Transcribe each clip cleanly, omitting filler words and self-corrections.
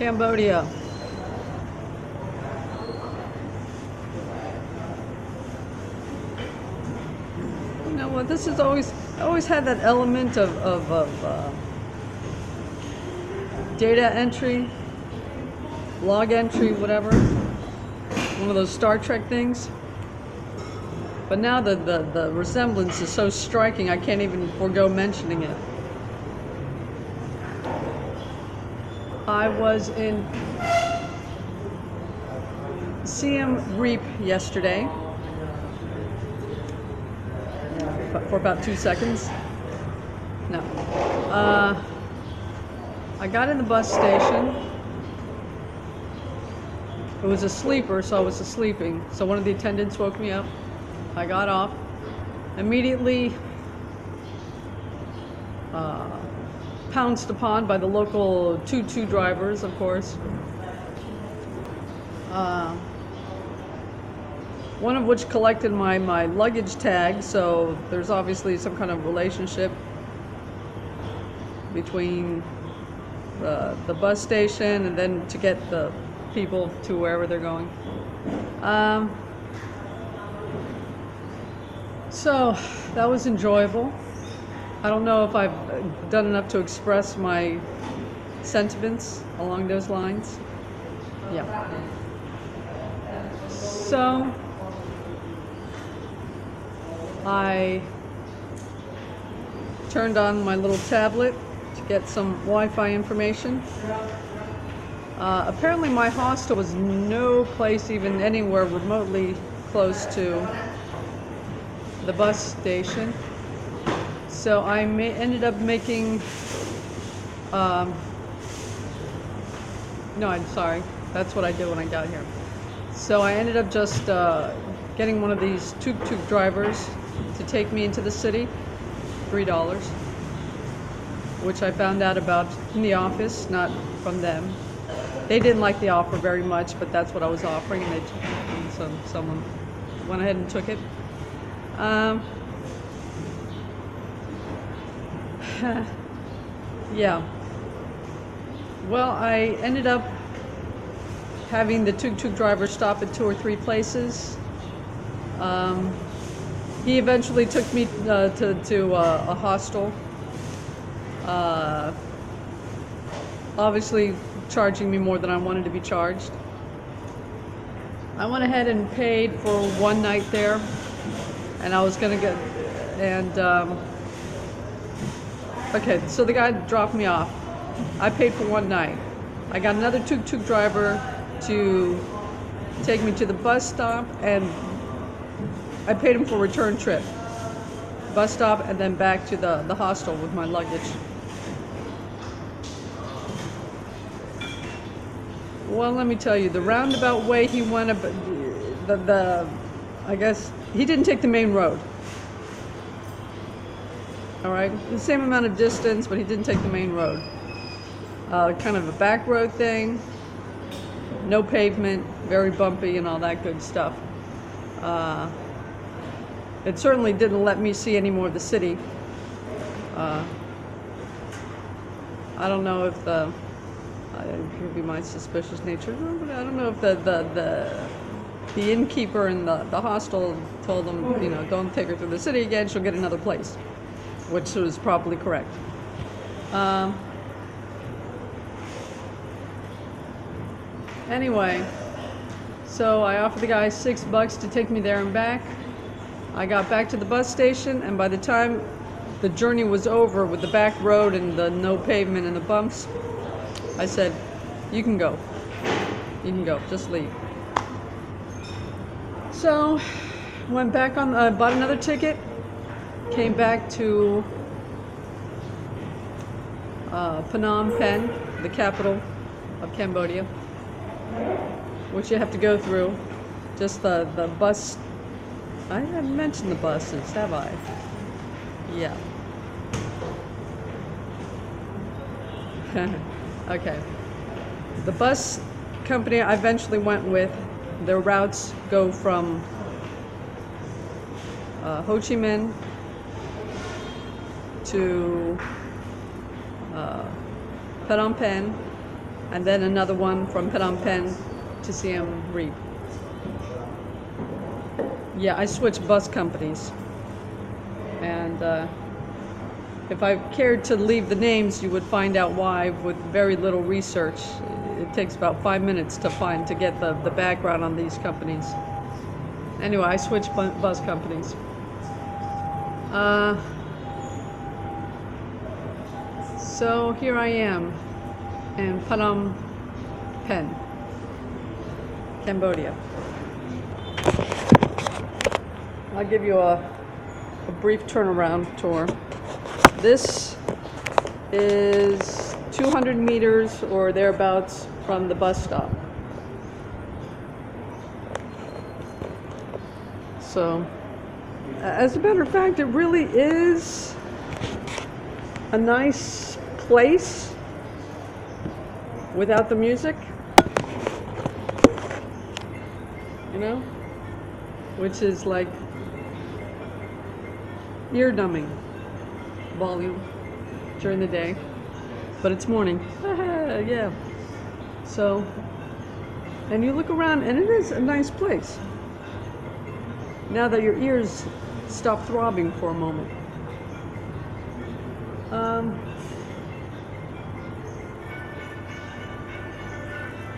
Cambodia. You know what? This is always had that element of data entry, log entry, whatever. One of those Star Trek things. But now the resemblance is so striking, I can't even forego mentioning it. I was in Siem Reap yesterday for about 2 seconds. No. I got in the bus station. It was a sleeper, so I was sleeping. So one of the attendants woke me up. I got off. Immediately pounced upon by the local tutu drivers, of course. One of which collected my luggage tag, so there's obviously some kind of relationship between the bus station and then to get the people to wherever they're going. So that was enjoyable. I don't know if I've done enough to express my sentiments along those lines. Yeah. So I turned on my little tablet to get some Wi-Fi information. Apparently my hostel was no place even anywhere remotely close to the bus station. So I ended up making, no, I'm sorry, that's what I did when I got here. So I ended up just getting one of these tuk-tuk drivers to take me into the city, $3, which I found out about in the office, not from them. They didn't like the offer very much, but that's what I was offering, and so someone went ahead and took it. Yeah. Well, I ended up having the tuk-tuk driver stop at 2 or 3 places. He eventually took me to a hostel. Obviously charging me more than I wanted to be charged. I went ahead and paid for one night there, and I was gonna get, and okay, so the guy dropped me off. I paid for one night. I got another tuk-tuk driver to take me to the bus stop, and I paid him for a return trip. Bus stop and then back to the hostel with my luggage. Well, let me tell you, the roundabout way he went, I guess, he didn't take the main road. All right, the same amount of distance, but he didn't take the main road. Kind of a back road thing, no pavement, very bumpy and all that good stuff. It certainly didn't let me see any more of the city. I don't know if it could be my suspicious nature, but I don't know if the innkeeper in the hostel told them, you know, don't take her through the city again, she'll get another place, which was probably correct. Anyway, so I offered the guy $6 to take me there and back. I got back to the bus station, and by the time the journey was over with the back road and the no pavement and the bumps, I said, you can go. You can go, just leave. So, went back on, bought another ticket, came back to Phnom Penh, the capital of Cambodia, which you have to go through. Just the bus. I haven't mentioned the buses, have I? Yeah. Okay. The bus company I eventually went with, their routes go from Ho Chi Minh to Phnom Penh, and then another one from Phnom Penh to Siem Reap. Yeah, I switched bus companies, and if I cared to leave the names, you would find out why with very little research. It takes about 5 minutes to get the background on these companies. Anyway, I switched bus companies. So here I am in Phnom Penh, Cambodia. I'll give you a brief turnaround tour. This is 200 meters or thereabouts from the bus stop. So, as a matter of fact, it really is a nice place without the music, you know, which is like ear numbing volume during the day, but it's morning. Yeah. So, and you look around and it is a nice place. Now that your ears stop throbbing for a moment.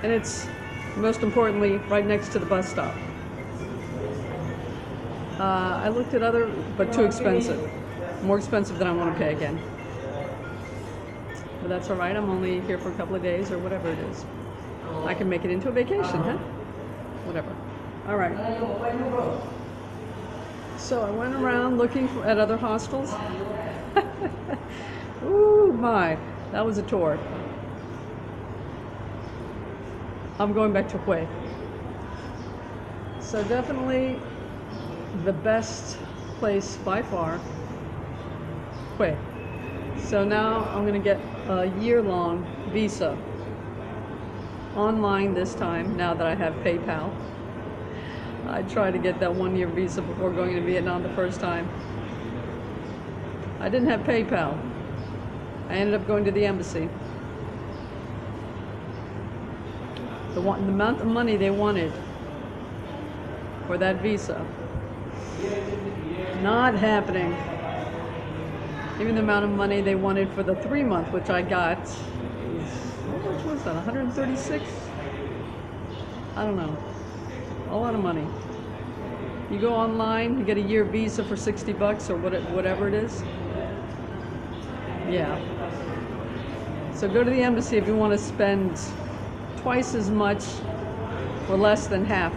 And it's, most importantly, right next to the bus stop. I looked at other, but too expensive. More expensive than I want to pay again. But that's all right, I'm only here for a couple of days or whatever it is. I can make it into a vacation, huh? Whatever. All right. So I went around looking at other hostels. Ooh, my, that was a tour. I'm going back to Hue. So definitely the best place by far, Hue. So now I'm going to get a year-long visa online this time, now that I have PayPal. I tried to get that 1-year visa before going to Vietnam the first time. I didn't have PayPal. I ended up going to the embassy. The amount of money they wanted for that visa, not happening. Even the amount of money they wanted for the 3-month, which I got, how much was that, 136? I don't know, a lot of money. You go online, you get a year visa for 60 bucks or whatever it is. Yeah. So go to the embassy if you want to spend twice as much or less than half,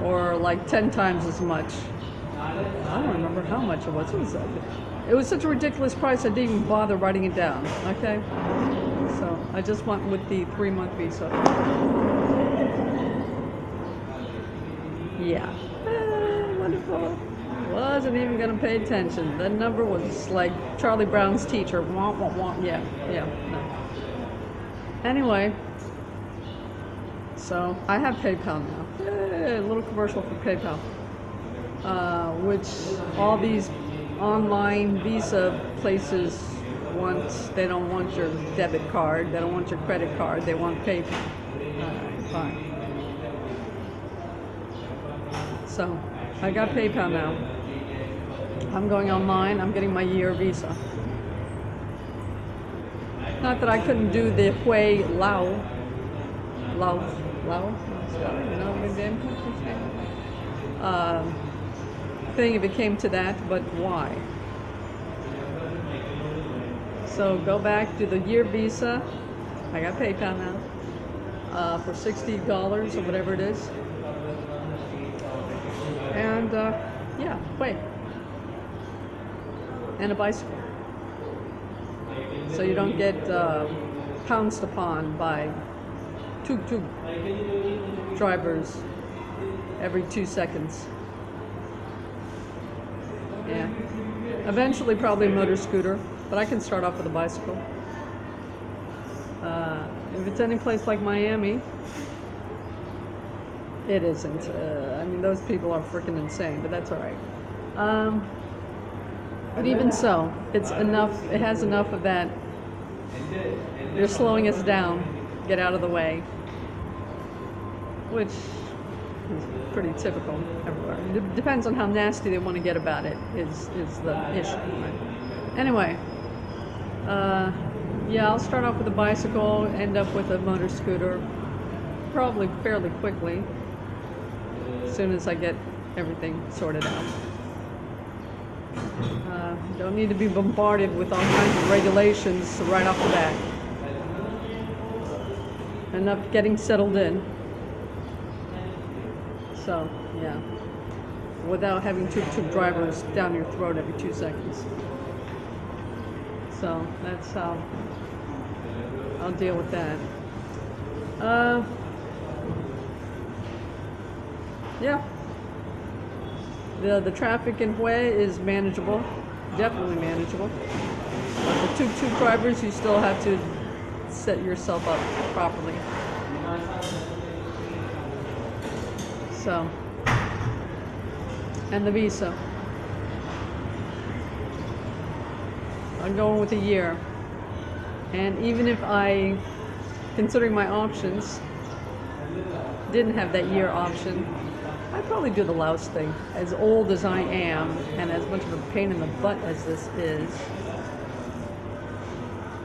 or like 10 times as much. I don't remember how much it was. It was such a ridiculous price I didn't even bother writing it down. Okay, so I just went with the 3-month visa. Yeah, wonderful. Wasn't even gonna pay attention. That number was like Charlie Brown's teacher. Wah, wah, wah. Yeah. No. Anyway, so I have PayPal now. Yay, a little commercial for PayPal, which all these online visa places want. They don't want your debit card. They don't want your credit card. They want PayPal. Fine. So I got PayPal now. I'm going online. I'm getting my year visa. Not that I couldn't do the Hue Lao, thing if it came to that, but why? So go back to the year visa. I got PayPal now for $60 or whatever it is, and yeah, Hue, and a bicycle. So you don't get pounced upon by tuk-tuk drivers every 2 seconds. Yeah. Eventually probably a motor scooter, but I can start off with a bicycle. If it's any place like Miami, it isn't. I mean, those people are freaking insane, but that's all right. But even so, it's enough. It has enough of that You're slowing us down. Get out of the way. Which is pretty typical everywhere. It depends on how nasty they want to get about it, is the issue. Right? Anyway, yeah, I'll start off with a bicycle, end up with a motor scooter, probably fairly quickly, as soon as I get everything sorted out. Don't need to be bombarded with all kinds of regulations right off the bat. Enough getting settled in. So, yeah. Without having tuk-tuk drivers down your throat every 2 seconds. So, that's how I'll deal with that. Yeah. The traffic in Hue is manageable. Definitely manageable. But the tuk-tuk drivers, you still have to set yourself up properly. So, and the visa. I'm going with a year. And even if I, considering my options, didn't have that year option, I'd probably do the Laos thing. As old as I am, and as much of a pain in the butt as this is,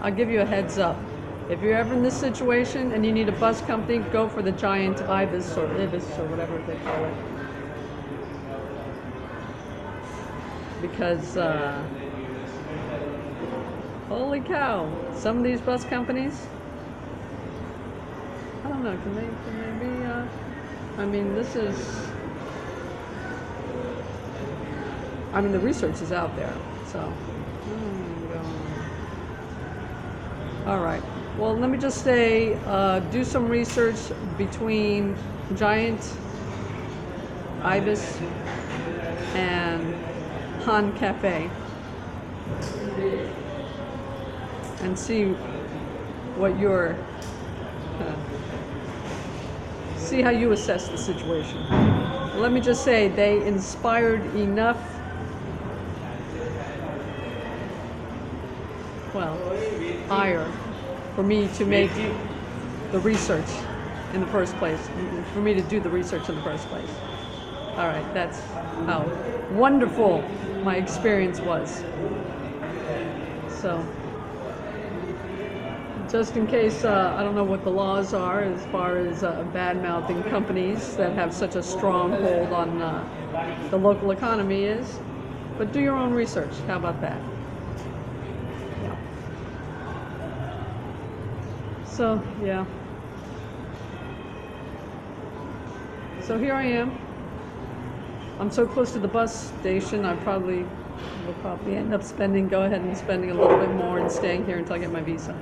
I'll give you a heads up. If you're ever in this situation and you need a bus company, go for the giant Ibis or whatever they call it. Because, holy cow, some of these bus companies, I don't know, can they be, I mean, the research is out there, so. All right. Well, let me just say, do some research between Giant, Ibis, and Han Cafe, and see what see how you assess the situation. Let me just say, they inspired enough, well, ire for me to make the research in the first place, for me to do the research in the first place. All right, that's how wonderful my experience was. So, just in case, I don't know what the laws are as far as bad-mouthing companies that have such a strong hold on the local economy is, but do your own research. How about that? So, yeah. So here I am. I'm so close to the bus station, will probably end up go ahead and spending a little bit more and staying here until I get my visa.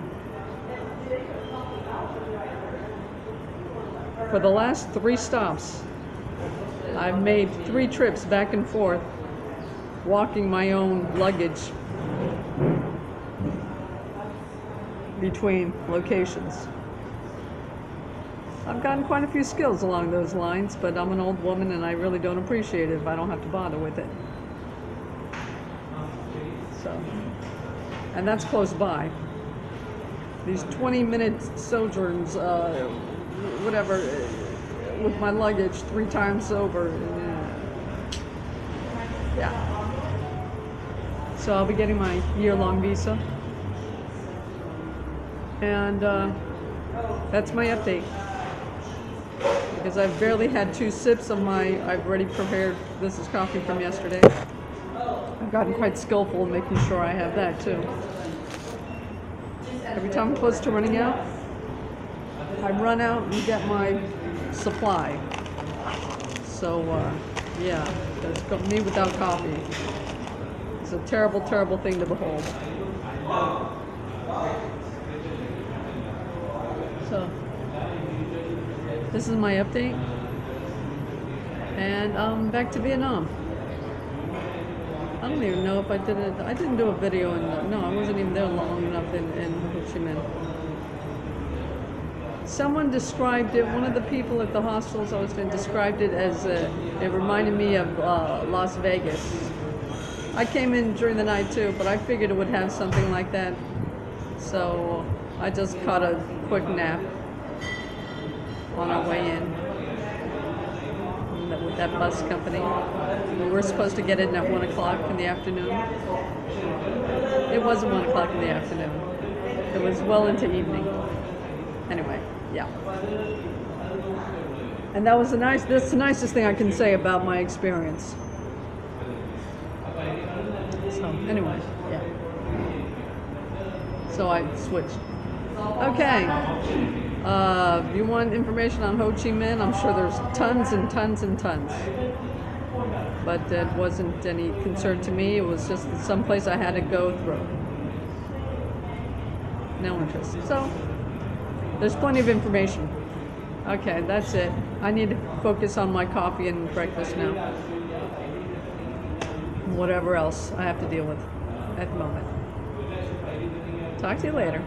For the last 3 stops, I've made 3 trips back and forth, walking my own luggage between locations. I've gotten quite a few skills along those lines, but I'm an old woman and I really don't appreciate it if I don't have to bother with it. So, and that's close by. These 20-minute sojourns, whatever, with my luggage 3 times over. Yeah. So I'll be getting my year-long visa. And that's my update. Because I've barely had 2 sips of I've already prepared, this is coffee from yesterday. I've gotten quite skillful in making sure I have that too. Every time I'm close to running out, I run out and get my supply. So, yeah, that's me without coffee. It's a terrible, terrible thing to behold. So, this is my update, and back to Vietnam. I don't even know if I didn't do a video no, I wasn't even there long enough in Ho Chi Minh. Someone described it, one of the people at the hostels I was in described it as, it reminded me of Las Vegas. I came in during the night too, but I figured it would have something like that. So, I just caught a quick nap on our way in with that bus company. We were supposed to get in at 1 o'clock in the afternoon. It wasn't 1 o'clock in the afternoon. It was well into evening. Anyway, yeah. And that's the nicest thing I can say about my experience. So, anyway, yeah. So I switched. Okay. You want information on Ho Chi Minh? I'm sure there's tons and tons and tons. But it wasn't any concern to me. It was just someplace I had to go through. No interest. So, there's plenty of information. Okay, that's it. I need to focus on my coffee and breakfast now. Whatever else I have to deal with at the moment. Talk to you later.